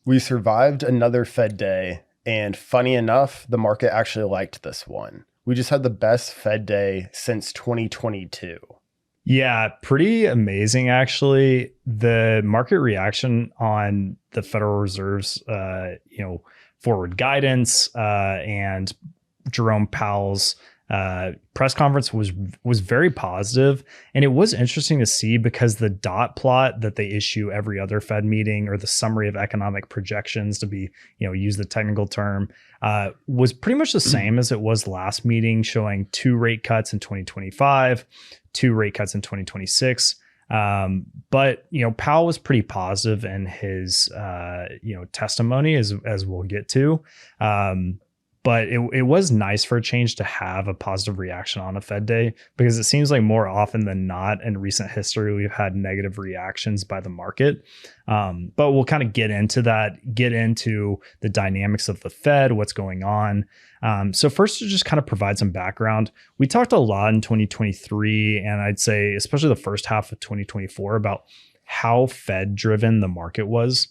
We survived another Fed day, and funny enough, the market actually liked this one. We just had the best Fed day since 2022. Yeah, pretty amazing actually. The market reaction on the Federal Reserve's forward guidance and Jerome Powell's press conference was very positive, and it was interesting to see because the dot plot that they issue every other Fed meeting, or the summary of economic projections, to be use the technical term, was pretty much the same as it was last meeting, showing 2 rate cuts in 2025, 2 rate cuts in 2026. But Powell was pretty positive in his testimony, as we'll get to. But it was nice for a change to have a positive reaction on a Fed day, because it seems like more often than not in recent history, we've had negative reactions by the market. But we'll kind of get into the dynamics of the Fed, what's going on. So first, to just kind of provide some background, we talked a lot in 2023, and I'd say especially the first half of 2024, about how Fed driven the market was,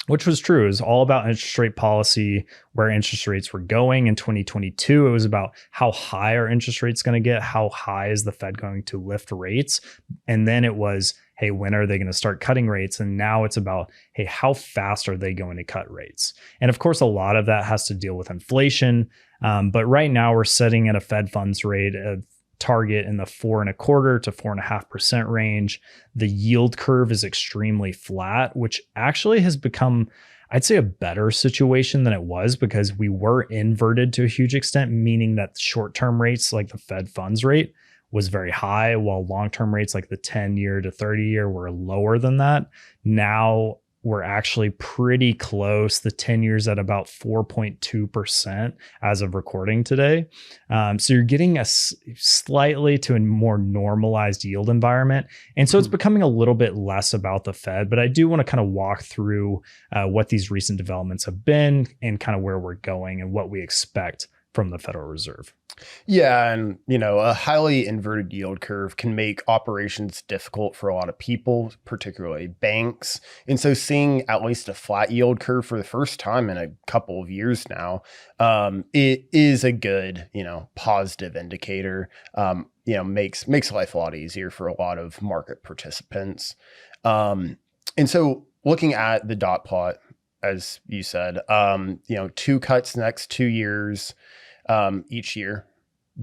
which was true. It was all about interest rate policy, where interest rates were going. In 2022, it was about how high are interest rates going to get? How high is the Fed going to lift rates? And then it was, hey, when are they going to start cutting rates? And now it's about, hey, how fast are they going to cut rates? And of course, a lot of that has to deal with inflation. But right now we're sitting at a Fed funds rate of target in the 4.25% to 4.5% range. The yield curve is extremely flat, which actually has become, I'd say, a better situation than it was, because we were inverted to a huge extent, meaning that short-term rates like the Fed funds rate was very high, while long-term rates like the 10-year to 30-year were lower than that. Now we're actually pretty close. The 10 years at about 4.2% as of recording today. So you're getting slightly to a more normalized yield environment. And so it's becoming a little bit less about the Fed, but I do want to kind of walk through what these recent developments have been, and kind of where we're going and what we expect from the Federal Reserve. Yeah, and a highly inverted yield curve can make operations difficult for a lot of people, particularly banks. And so seeing at least a flat yield curve for the first time in a couple of years now, it is a good, positive indicator. Makes life a lot easier for a lot of market participants. And so looking at the dot plot, as you said, 2 cuts next 2 years. Each year,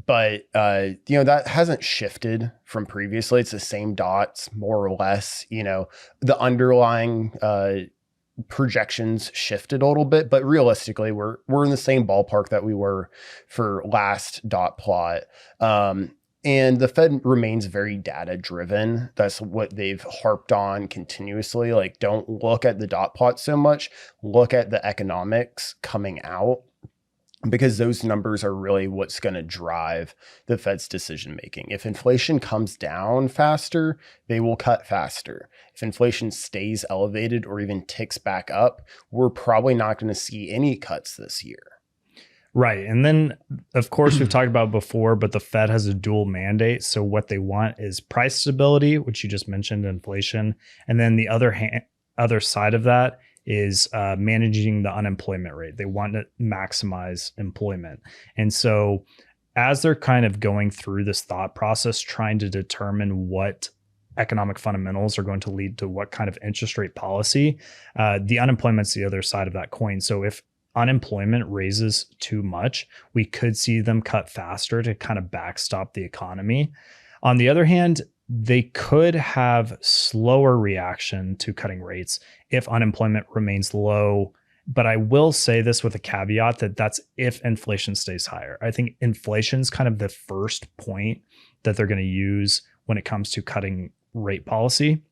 but that hasn't shifted from previously. It's the same dots, more or less. The underlying projections shifted a little bit, but realistically, we're in the same ballpark that we were for last dot plot. And the Fed remains very data driven. That's what they've harped on continuously. Like, don't look at the dot plot so much. Look at the economics coming out, because those numbers are really what's going to drive the Fed's decision making. If inflation comes down faster, they will cut faster. If inflation stays elevated or even ticks back up, we're probably not going to see any cuts this year. Right. And then, of course, we've talked about before, but the Fed has a dual mandate. So what they want is price stability, which you just mentioned, inflation. And then the other side of that is managing the unemployment rate. They want to maximize employment. And so as they're kind of going through this thought process, trying to determine what economic fundamentals are going to lead to what kind of interest rate policy, the unemployment's the other side of that coin. So if unemployment raises too much, we could see them cut faster to kind of backstop the economy. On the other hand, they could have slower reaction to cutting rates if unemployment remains low. But I will say this with a caveat, that that's if inflation stays higher. I think inflation's kind of the first point that they're going to use when it comes to cutting rate policy.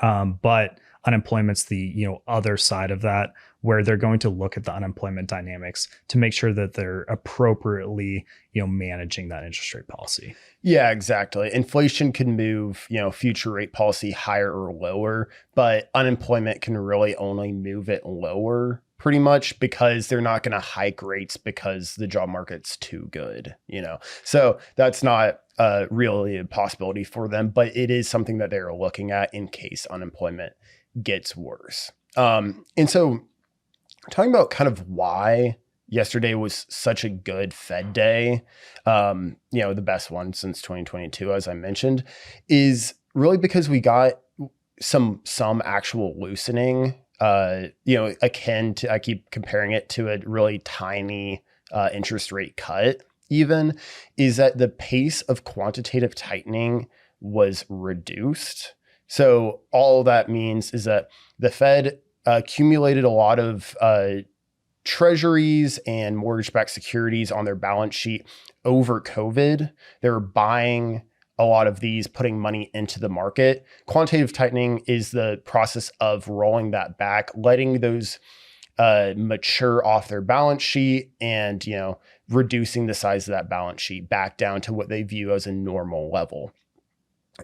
But unemployment's the other side of that, where they're going to look at the unemployment dynamics to make sure that they're appropriately managing that interest rate policy. Yeah, exactly. Inflation can move future rate policy higher or lower, but unemployment can really only move it lower, pretty much, because they're not going to hike rates because the job market's too good. So that's not really a possibility for them, but it is something that they're looking at in case unemployment gets worse. And so talking about kind of why yesterday was such a good Fed day, the best one since 2022, as I mentioned, is really because we got some actual loosening, akin to, I keep comparing it to a really tiny interest rate cut, even, is that the pace of quantitative tightening was reduced. So all that means is that the Fed accumulated a lot of treasuries and mortgage-backed securities on their balance sheet over COVID. They were buying a lot of these, putting money into the market. Quantitative tightening is the process of rolling that back, letting those mature off their balance sheet and, reducing the size of that balance sheet back down to what they view as a normal level.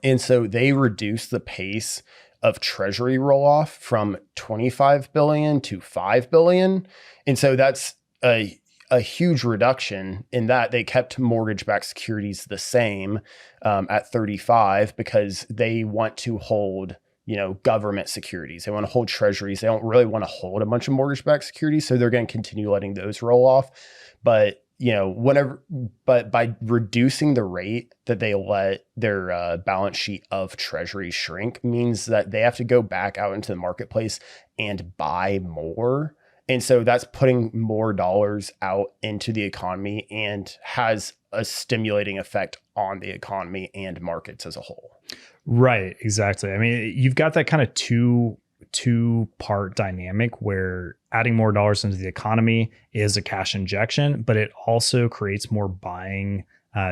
And so they reduced the pace of treasury roll off from 25 billion to 5 billion. And so that's a huge reduction in that. They kept mortgage-backed securities the same at 35 because they want to hold, government securities. They want to hold treasuries. They don't really want to hold a bunch of mortgage-backed securities. So they're going to continue letting those roll off. But but by reducing the rate that they let their balance sheet of treasury shrink means that they have to go back out into the marketplace and buy more. And so that's putting more dollars out into the economy and has a stimulating effect on the economy and markets as a whole. Right, exactly. I mean, you've got that kind of two-part dynamic where adding more dollars into the economy is a cash injection, but it also creates more buying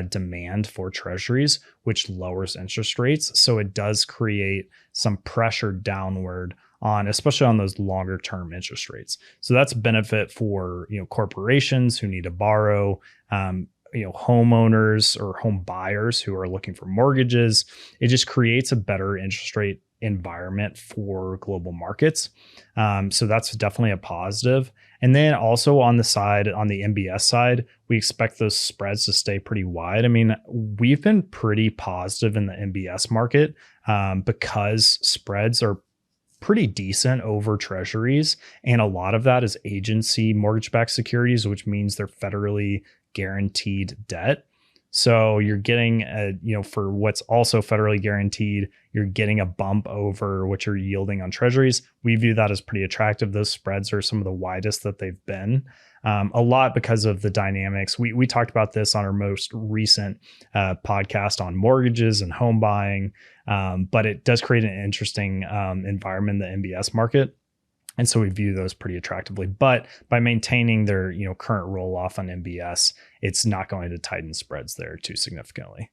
demand for treasuries, which lowers interest rates. So it does create some pressure downward on, especially on those longer term interest rates. So that's a benefit for, corporations who need to borrow, homeowners or home buyers who are looking for mortgages. It just creates a better interest rate environment for global markets. So that's definitely a positive. And then also on the MBS side, we expect those spreads to stay pretty wide. I mean, we've been pretty positive in the MBS market because spreads are pretty decent over treasuries. And a lot of that is agency mortgage-backed securities, which means they're federally guaranteed debt. So you're getting for what's also federally guaranteed, you're getting a bump over what you're yielding on treasuries. We view that as pretty attractive. Those spreads are some of the widest that they've been, a lot because of the dynamics. We talked about this on our most recent podcast on mortgages and home buying, but it does create an interesting environment in the MBS market. And so we view those pretty attractively. But by maintaining their current roll off on MBS, it's not going to tighten spreads there too significantly.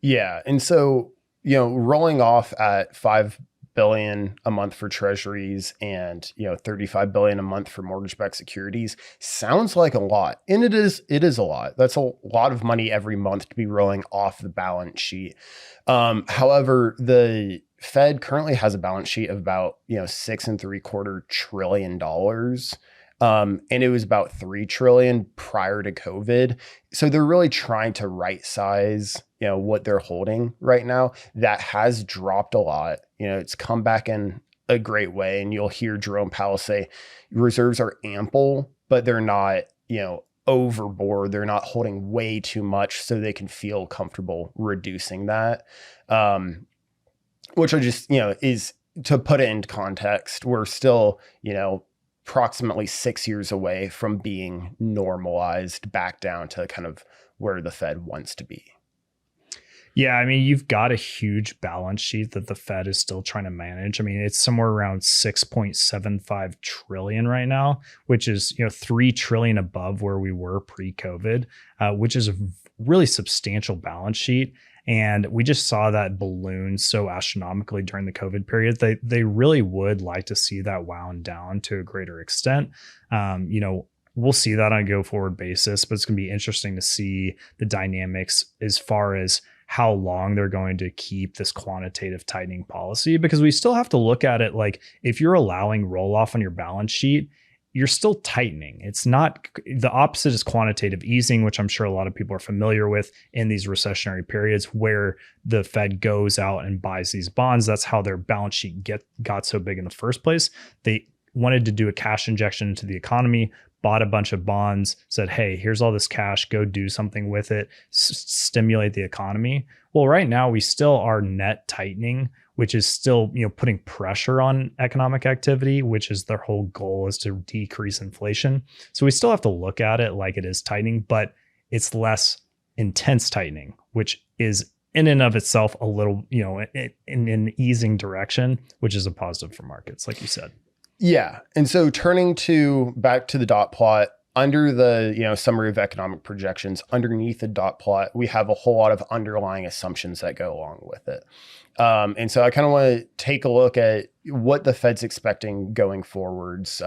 Yeah. And so, rolling off at 5 billion a month for treasuries and 35 billion a month for mortgage-backed securities sounds like a lot. And it is a lot. That's a lot of money every month to be rolling off the balance sheet. However, the Fed currently has a balance sheet of about $6.75 trillion. And it was about 3 trillion prior to COVID. So they're really trying to right size, what they're holding right now. That has dropped a lot. It's come back in a great way. And you'll hear Jerome Powell say reserves are ample, but they're not, overboard. They're not holding way too much so they can feel comfortable reducing that. Which I just, is, to put it into context, we're still, approximately 6 years away from being normalized back down to kind of where the Fed wants to be. Yeah, I mean, you've got a huge balance sheet that the Fed is still trying to manage. I mean, it's somewhere around 6.75 trillion right now, which is 3 trillion above where we were pre-COVID, which is a really substantial balance sheet. And we just saw that balloon so astronomically during the COVID period. They really would like to see that wound down to a greater extent. We'll see that on a go forward basis, but it's going to be interesting to see the dynamics as far as how long they're going to keep this quantitative tightening policy, because we still have to look at it like if you're allowing roll off on your balance sheet, you're still tightening. It's not, the opposite is quantitative easing, which I'm sure a lot of people are familiar with in these recessionary periods where the Fed goes out and buys these bonds. That's how their balance sheet got so big in the first place. They wanted to do a cash injection into the economy, bought a bunch of bonds, said, hey, here's all this cash, go do something with it, stimulate the economy. Well, right now we still are net tightening, which is still, putting pressure on economic activity, which is their whole goal, is to decrease inflation. So we still have to look at it like it is tightening, but it's less intense tightening, which is in and of itself a little, in an easing direction, which is a positive for markets, like you said. Yeah. And so turning back to the dot plot, under the summary of economic projections, underneath the dot plot, we have a whole lot of underlying assumptions that go along with it. And so I kind of want to take a look at what the Fed's expecting going forwards,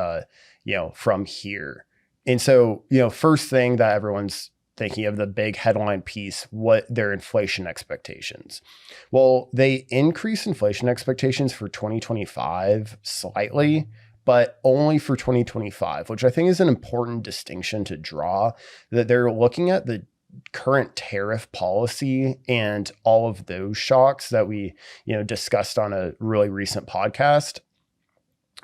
from here. And so, first thing that everyone's thinking of, the big headline piece, what their inflation expectations. Well, they increase inflation expectations for 2025 slightly, but only for 2025, which I think is an important distinction to draw, that they're looking at the current tariff policy and all of those shocks that we, discussed on a really recent podcast.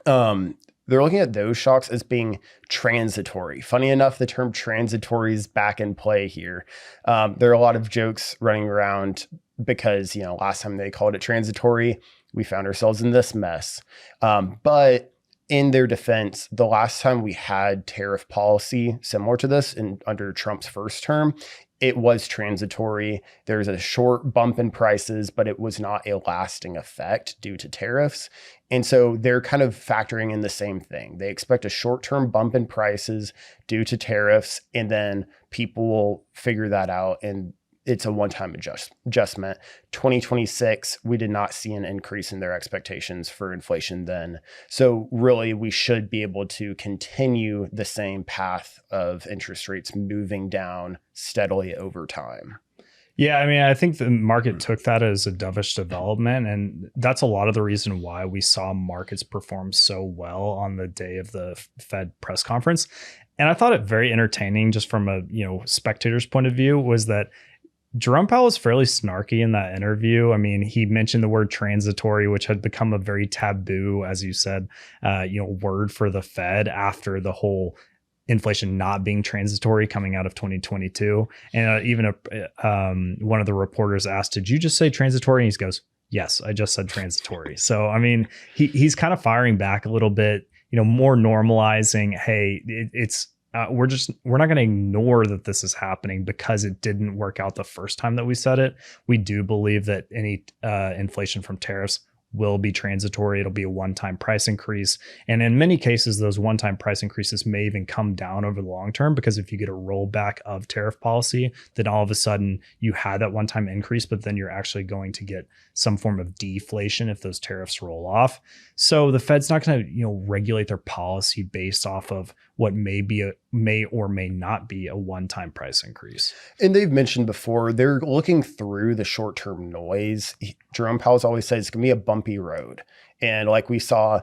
They're looking at those shocks as being transitory. Funny enough, the term transitory is back in play here. There are a lot of jokes running around because, last time they called it transitory, we found ourselves in this mess. But in their defense, the last time we had tariff policy similar to this under Trump's first term, it was transitory. There's a short bump in prices, but it was not a lasting effect due to tariffs. And so they're kind of factoring in the same thing. They expect a short-term bump in prices due to tariffs, and then people will figure that out, and it's a one-time adjustment. 2026, we did not see an increase in their expectations for inflation then. So really, we should be able to continue the same path of interest rates moving down steadily over time. Yeah, I mean, I think the market took that as a dovish development, and that's a lot of the reason why we saw markets perform so well on the day of the Fed press conference. And I thought it very entertaining, just from a spectator's point of view, was that Jerome Powell was fairly snarky in that interview. I mean, he mentioned the word transitory, which had become a very taboo, as you said, word for the Fed after the whole inflation not being transitory coming out of 2022. And even one of the reporters asked, "Did you just say transitory?" And he goes, "Yes, I just said transitory." So, I mean, he's kind of firing back a little bit, more normalizing, hey, we're not going to ignore that this is happening because it didn't work out the first time that we said it. We do believe that any inflation from tariffs will be transitory. It'll be a one-time price increase. And in many cases, those one-time price increases may even come down over the long term, because if you get a rollback of tariff policy, then all of a sudden you had that one-time increase, but then you're actually going to get some form of deflation if those tariffs roll off. So the Fed's not going to, regulate their policy based off of what may or may not be a one-time price increase. And they've mentioned before, they're looking through the short-term noise. Jerome Powell's always said it's going to be a bumpy road. And like we saw,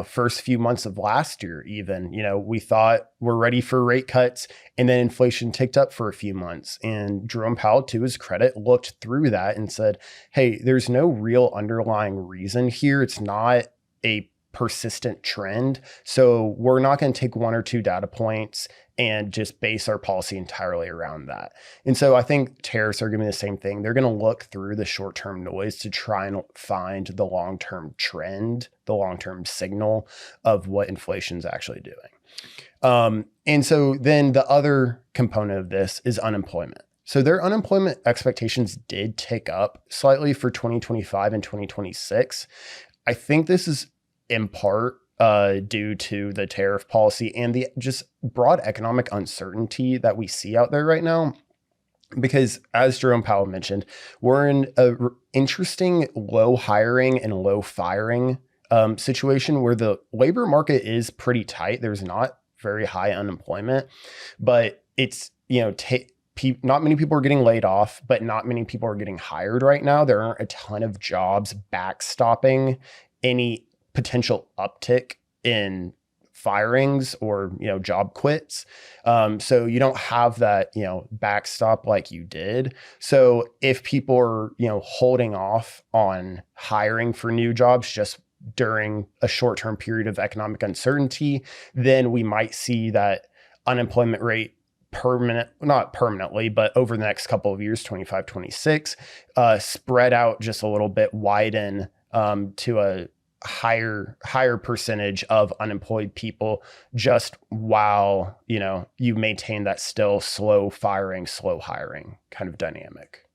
first few months of last year, even, we thought we're ready for rate cuts, and then inflation ticked up for a few months. And Jerome Powell, to his credit, looked through that and said, hey, there's no real underlying reason here. It's not a persistent trend. So we're not going to take one or two data points and just base our policy entirely around that. And so I think tariffs are going to be the same thing. They're going to look through the short-term noise to try and find the long-term trend, the long-term signal of what inflation is actually doing. And so then the other component of this is unemployment. So their unemployment expectations did tick up slightly for 2025 and 2026. I think this is in part due to the tariff policy and the just broad economic uncertainty that we see out there right now. Because as Jerome Powell mentioned, we're in an interesting low hiring and low firing situation where the labor market is pretty tight. There's not very high unemployment, but it's, not many people are getting laid off, but not many people are getting hired right now. There aren't a ton of jobs backstopping any potential uptick in firings or, job quits. So you don't have that, backstop like you did. So if people are, holding off on hiring for new jobs just during a short-term period of economic uncertainty, then we might see that unemployment rate not permanently, but over the next couple of years, 25, 26, spread out just a little bit, widen to a higher percentage of unemployed people, just while, you maintain that still slow firing, slow hiring kind of dynamic.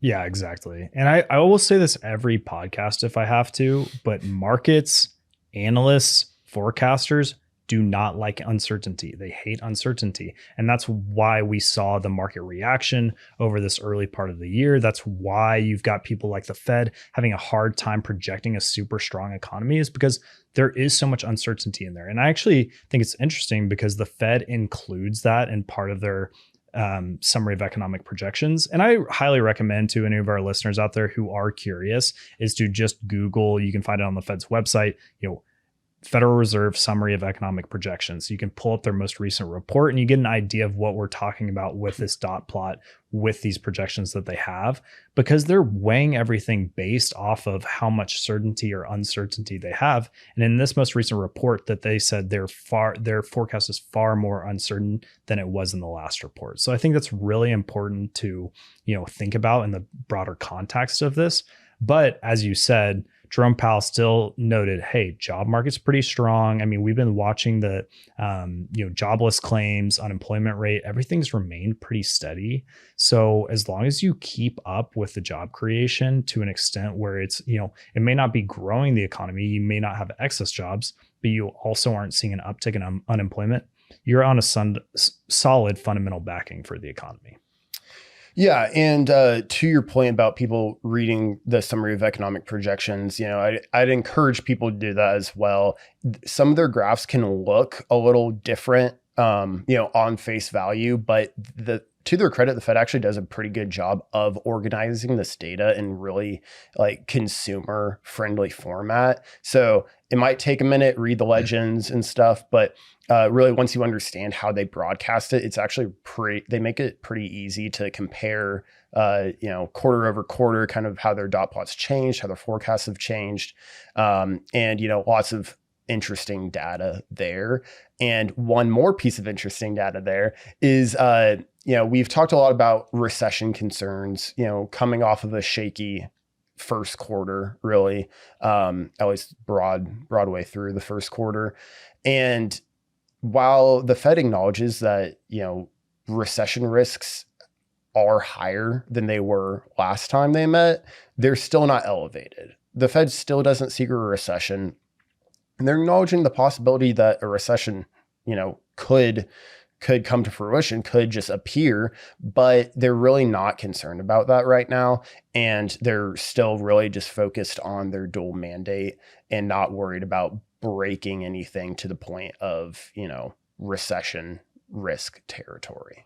Yeah, exactly. And I will say this every podcast if I have to, but markets, analysts, forecasters do not like uncertainty. They hate uncertainty. And that's why we saw the market reaction over this early part of the year. That's why you've got people like the Fed having a hard time projecting a super strong economy, is because there is so much uncertainty in there. And I actually think it's interesting because the Fed includes that in part of their summary of economic projections. And I highly recommend to any of our listeners out there who are curious is to just Google, you can find it on the Fed's website, Federal Reserve summary of economic projections. You can pull up their most recent report and you get an idea of what we're talking about with this dot plot, with these projections that they have, because they're weighing everything based off of how much certainty or uncertainty they have. And in this most recent report that they said their forecast is far more uncertain than it was in the last report. So I think that's really important to, think about in the broader context of this. But as you said, Jerome Powell still noted, hey, job market's pretty strong. I mean, we've been watching the, jobless claims, unemployment rate, everything's remained pretty steady. So as long as you keep up with the job creation to an extent where it's, it may not be growing the economy, you may not have excess jobs, but you also aren't seeing an uptick in unemployment, you're on a solid fundamental backing for the economy. Yeah. And to your point about people reading the summary of economic projections, I'd encourage people to do that as well. Some of their graphs can look a little different, on face value, but to their credit, the Fed actually does a pretty good job of organizing this data in really consumer friendly format. So it might take a minute, read the legends and stuff, but really once you understand how they broadcast it, it's actually they make it pretty easy to compare, quarter over quarter, kind of how their dot plots changed, how their forecasts have changed. And lots of interesting data there. And one more piece of interesting data there is, we've talked a lot about recession concerns, coming off of a shaky first quarter, really, at least broad way through the first quarter. And while the Fed acknowledges that, recession risks are higher than they were last time they met, they're still not elevated. The Fed still doesn't see a recession. And they're acknowledging the possibility that a recession, could come to fruition, could just appear, but they're really not concerned about that right now. And they're still really just focused on their dual mandate and not worried about breaking anything to the point of, recession risk territory.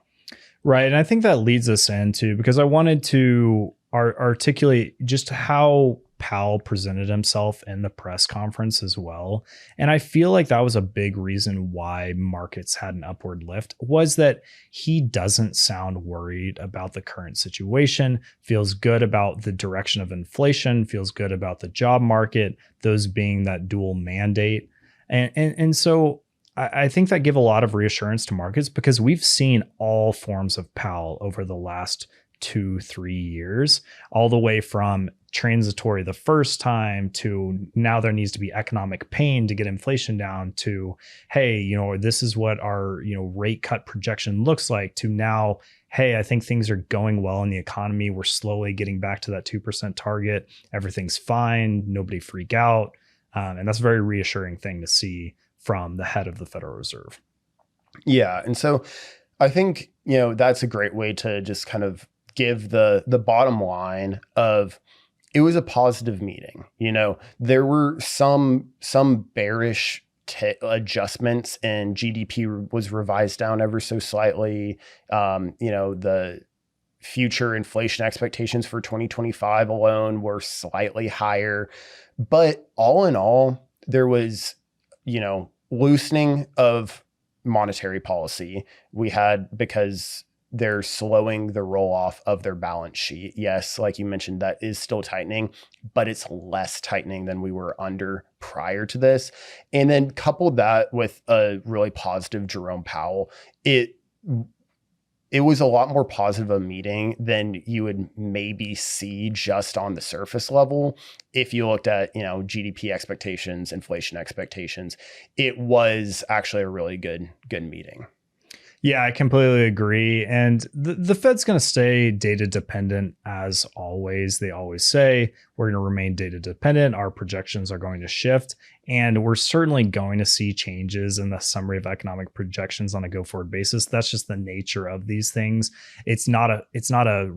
Right. And I think that leads us into, because I wanted to articulate just how Powell presented himself in the press conference as well. And I feel like that was a big reason why markets had an upward lift, was that he doesn't sound worried about the current situation, feels good about the direction of inflation, feels good about the job market, those being that dual mandate. And so I think that give a lot of reassurance to markets, because we've seen all forms of Powell over the last 2-3 years, all the way from transitory the first time to now there needs to be economic pain to get inflation down, to, hey, this is what our, rate cut projection looks like, to now, hey, I think things are going well in the economy. We're slowly getting back to that 2% target. Everything's fine. Nobody freak out. And that's a very reassuring thing to see from the head of the Federal Reserve. Yeah. And so I think, that's a great way to just kind of give the bottom line of, it was a positive meeting. There were some bearish adjustments, and GDP was revised down ever so slightly. The future inflation expectations for 2025 alone were slightly higher. But all in all, there was, loosening of monetary policy. We had, because they're slowing the roll off of their balance sheet. Yes, like you mentioned, that is still tightening, but it's less tightening than we were under prior to this. And then coupled that with a really positive Jerome Powell, it was a lot more positive a meeting than you would maybe see just on the surface level. If you looked at, GDP expectations, inflation expectations, it was actually a really good meeting. Yeah, I completely agree. And the Fed's going to stay data dependent as always. They always say we're going to remain data dependent. Our projections are going to shift. And we're certainly going to see changes in the summary of economic projections on a go forward basis. That's just the nature of these things. It's not a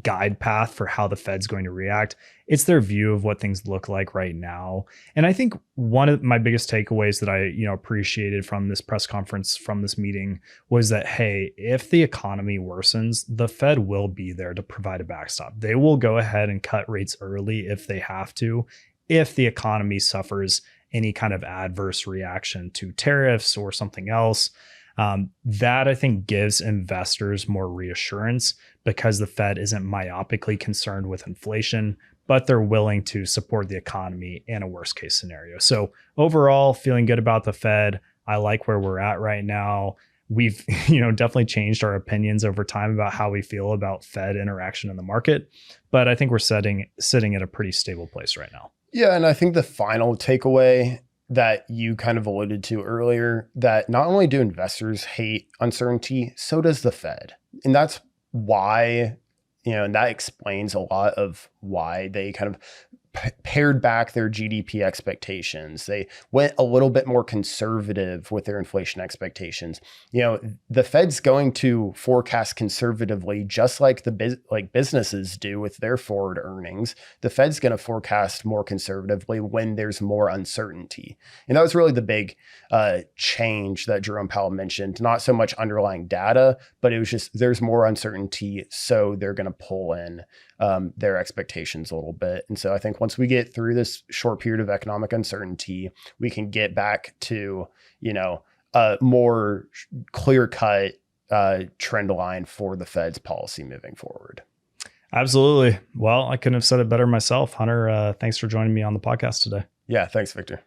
guide path for how the Fed's going to react. It's their view of what things look like right now. And I think one of my biggest takeaways that I, appreciated from this press conference, from this meeting, was that, hey, if the economy worsens, the Fed will be there to provide a backstop. They will go ahead and cut rates early if they have to, if the economy suffers any kind of adverse reaction to tariffs or something else. That I think gives investors more reassurance because the Fed isn't myopically concerned with inflation, but they're willing to support the economy in a worst case scenario. So overall, feeling good about the Fed. I like where we're at right now. We've, definitely changed our opinions over time about how we feel about Fed interaction in the market, but I think we're sitting at a pretty stable place right now. Yeah, and I think the final takeaway that you kind of alluded to earlier, that not only do investors hate uncertainty, so does the Fed. And that's why, and that explains a lot of why they kind of pared back their GDP expectations. They went a little bit more conservative with their inflation expectations. The Fed's going to forecast conservatively, just like businesses do with their forward earnings. The Fed's going to forecast more conservatively when there's more uncertainty. And that was really the big change that Jerome Powell mentioned. Not so much underlying data, but it was just there's more uncertainty, so they're going to pull in their expectations a little bit. And so I think once we get through this short period of economic uncertainty, we can get back to, a more clear-cut trend line for the Fed's policy moving forward. Absolutely. Well, I couldn't have said it better myself. Hunter, thanks for joining me on the podcast today. Yeah, thanks, Victor.